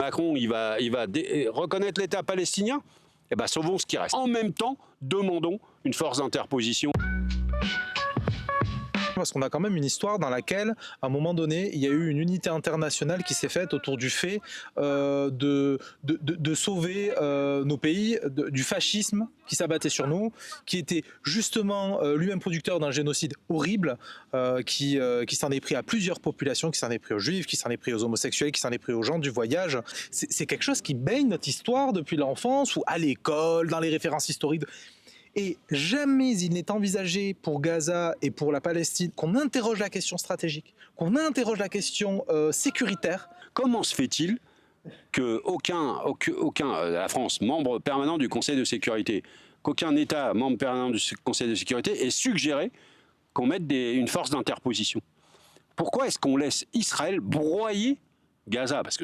Macron, il va reconnaître l'État palestinien. Eh bien, sauvons ce qui reste. En même temps, demandons une force d'interposition. Parce qu'on a quand même une histoire dans laquelle, à un moment donné, il y a eu une unité internationale qui s'est faite autour du fait de sauver nos pays du fascisme qui s'abattait sur nous, qui était justement lui-même producteur d'un génocide horrible, qui s'en est pris à plusieurs populations, qui s'en est pris aux juifs, qui s'en est pris aux homosexuels, qui s'en est pris aux gens du voyage. C'est quelque chose qui baigne notre histoire depuis l'enfance, ou à l'école, dans les références historiques. Et jamais il n'est envisagé pour Gaza et pour la Palestine qu'on interroge la question stratégique, qu'on interroge la question sécuritaire. Comment se fait-il qu'aucun, la France, membre permanent du Conseil de sécurité, qu'aucun État membre permanent du Conseil de sécurité ait suggéré qu'on mette une force d'interposition? Pourquoi est-ce qu'on laisse Israël broyer Gaza? Parce que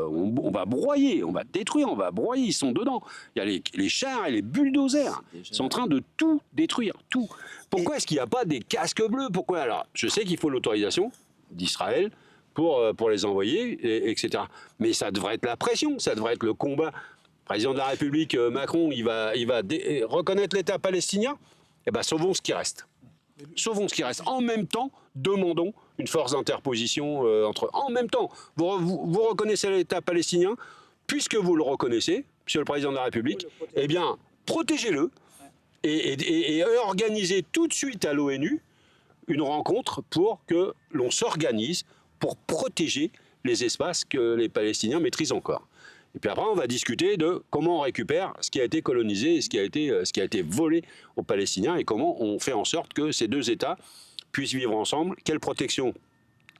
on va broyer, on va détruire, on va broyer, ils sont dedans. Il y a les chars et les bulldozers, ils sont en train de tout détruire, tout. Pourquoi est-ce qu'il n'y a pas des casques bleus? Pourquoi? Alors, je sais qu'il faut l'autorisation d'Israël pour les envoyer, etc. Mais ça devrait être la pression, ça devrait être le combat. Le président de la République, Macron, il va reconnaître l'État palestinien. Eh bien, sauvons ce qui reste. Sauvons ce qui reste. En même temps, demandons une force d'interposition entre eux. En même temps, vous reconnaissez l'État palestinien, puisque vous le reconnaissez, Monsieur le Président de la République, eh bien, protégez-le et organisez tout de suite à l'ONU une rencontre pour que l'on s'organise pour protéger les espaces que les Palestiniens maîtrisent encore. Et puis après, on va discuter de comment on récupère ce qui a été colonisé, ce qui a été volé aux Palestiniens et comment on fait en sorte que ces deux États puissent vivre ensemble. Quelle protection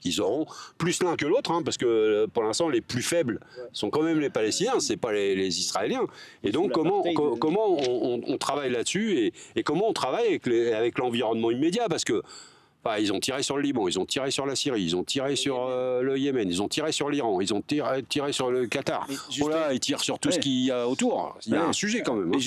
ils auront, plus l'un que l'autre, hein, parce que pour l'instant, les plus faibles sont quand même les Palestiniens, ce n'est pas les Israéliens. Et donc, comment on travaille là-dessus et comment on travaille avec l'environnement immédiat, parce que ils ont tiré sur le Liban, ils ont tiré sur la Syrie, ils ont tiré sur le Yémen, ils ont tiré sur l'Iran, ils ont tiré sur le Qatar. Voilà, ils tirent sur tout ce qu'il y a autour. Il y a un sujet quand même. Hein.